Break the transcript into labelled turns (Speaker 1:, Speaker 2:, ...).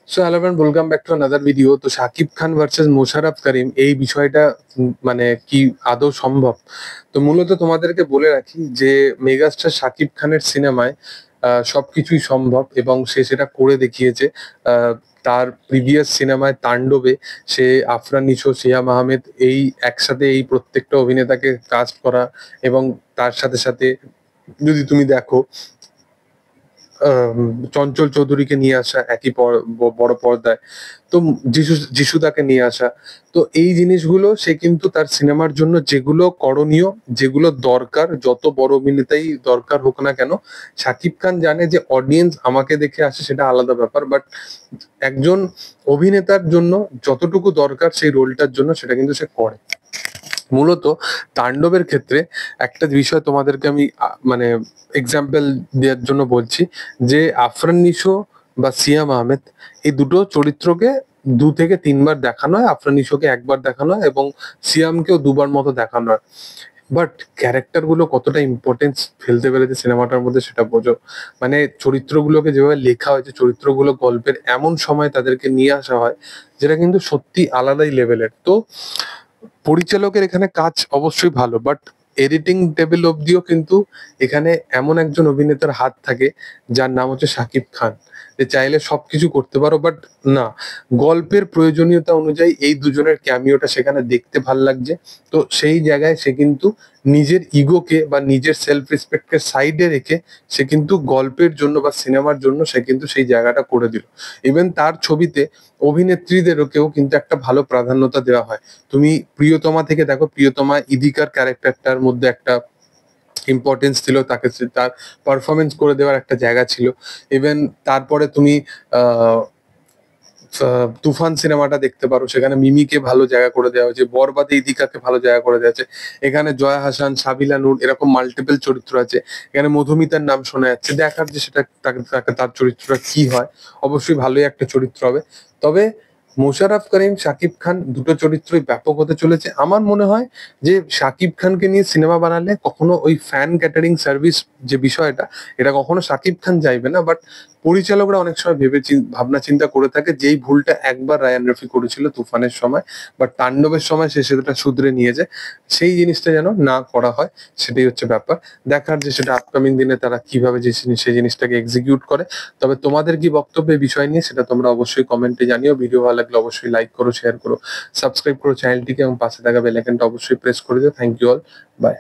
Speaker 1: So hello everyone, welcome back to another video. তো Shakib Khan versus Mosharraf Karim, এই বিষয়টা মানে কি আদৌ সম্ভব? তো মূলত তোমাদেরকে বলে রাখি যে মেগাস্টার শাকিব খানের সিনেমায় সবকিছুই সম্ভব এবং সে সেটা করে দেখিয়েছে। আহ, তার প্রিভিয়াস সিনেমায় তাণ্ডবে সে আফরান নিশো, সিয়াম আহমেদ এই একসাথে এই প্রত্যেকটা অভিনেতাকে কাস্ট করা, এবং তার সাথে সাথে যদি তুমি দেখো চঞ্চল চৌধুরীকে নিয়ে আসা একই বড় পর্দায়, তো যিশুদাকে নিয়ে আসা। তো এই জিনিসগুলো সে কিন্তু তার সিনেমার জন্য যেগুলো করণীয়, যেগুলো দরকার, যত বড় অভিনেতাই দরকার হোক না কেন, শাকিব খান জানে যে অডিয়েন্স আমাকে দেখে আসে, সেটা আলাদা ব্যাপার, বাট একজন অভিনেতার জন্য যতটুকু দরকার সেই রোলটার জন্য সেটা কিন্তু সে করে। মূলত তাণ্ডবের ক্ষেত্রে একটা বিষয় তোমাদেরকে আমি মানে এক্সাম্পল দেওয়ার জন্য বলছি, যে আফরান নিশো বা সিয়াম আহমেদ এই দুটো চরিত্রকে 2 থেকে 3 বার দেখানো হয়, আফরান নিশোকে একবার দেখানো হয় এবং সিয়ামকেও 2 বার মতো দেখানো হয়। বাট ক্যারেক্টার গুলো কতটা ইম্পর্টেন্স ফেলতে পেরেছে সিনেমাটার মধ্যে সেটা বোঝো। মানে চরিত্রগুলোকে যেভাবে লেখা হয়েছে, চরিত্রগুলো গল্পের এমন সময় তাদেরকে নিয়ে আসা হয় যেটা কিন্তু সত্যি আলাদাই লেভেলের। তো পরিচালকের এখানে কাজ অবশ্যই ভালো, বাট এডিটিং টেবিল অব্দিও কিন্তু এখানে এমন একজন অভিনেতার হাত থাকে যার নাম হচ্ছে শাকিব খান, যে চাইলে সবকিছু করতে পারো, বাট না, গল্পের প্রয়োজনীয়তা অনুযায়ী এই দুজনের ক্যামিওটা সেখানে দেখতে ভাল লাগছে। তো সেই জায়গায় সে কিন্তু নিজের ইগোকে বা নিজের সেলফ রেসপেক্টকে সাইডে রেখে সে কিন্তু গল্পের জন্য বা সিনেমার জন্য সে কিন্তু সেই জায়গাটা করে দিল। ইভেন তার ছবিতে অভিনেত্রীদেরকেও কিন্তু একটা ভালো প্রাধান্যতা দেওয়া হয়। তুমি প্রিয়তমা থেকে দেখো, প্রিয়তমা ইদিকার ক্যারেক্টারটার মধ্যে একটা ইম্পর্টেন্স ছিল, তাকে তার পারফরমেন্স করে দেওয়ার একটা জায়গা ছিল। ইভেন তারপরে তুমি আহ তুফান সিনেমাটা দেখতে পারো, সেখানে মিমিকে ভালো জায়গা করে দেওয়া হয়েছে, বরবাদে ইদিকাকে ভালো জায়গা করে দেওয়া হয়েছে। এখানে জয়া হাসান, সাবিলা নূর এরকম মাল্টিপল চরিত্র আছে। এখানে মধুমিতার নাম শোনা যাচ্ছে, দেখার যে সেটা তার চরিত্রটা কি হয়। অবশ্যই ভালোই একটা চরিত্র হবে। তবে মোশাররফ করিম, শাকিব খান দুটো চরিত্রই ব্যাপক হতে চলেছে। আমার মনে হয় যে শাকিব খানকে নিয়ে সিনেমা বানালে কখনো ওই ফ্যান ক্যাটারিং সার্ভিস যে বিষয়টা, এটা কখনো শাকিব খান চাইবে না। বাট পরিচালকরা অনেক সময় ভাবনা চিন্তা করে থাকে, যেই ভুলটা একবার রায়ান রফি করেছিল তুফানের সময়, বা তাণ্ডবের সময় সে সেটা শুধরে নিয়ে যায়, সেই জিনিসটা যেন না করা হয়। সেটাই হচ্ছে ব্যাপার। দেখার যে সেটা আপকামিং দিনে তারা কিভাবে সেই জিনিসটাকে এক্সিকিউট করে। তবে তোমাদের কি বক্তব্য এই বিষয় নিয়ে সেটা তোমরা অবশ্যই কমেন্টে জানিও। ভিডিও ভালো লাগলে অবশ্যই লাইক করো, শেয়ার করো, সাবস্ক্রাইব করো চ্যানেলটিকে এবং পাশে থাকা বেল আইকনটা অবশ্যই প্রেস করে দিও। Thank you all, by.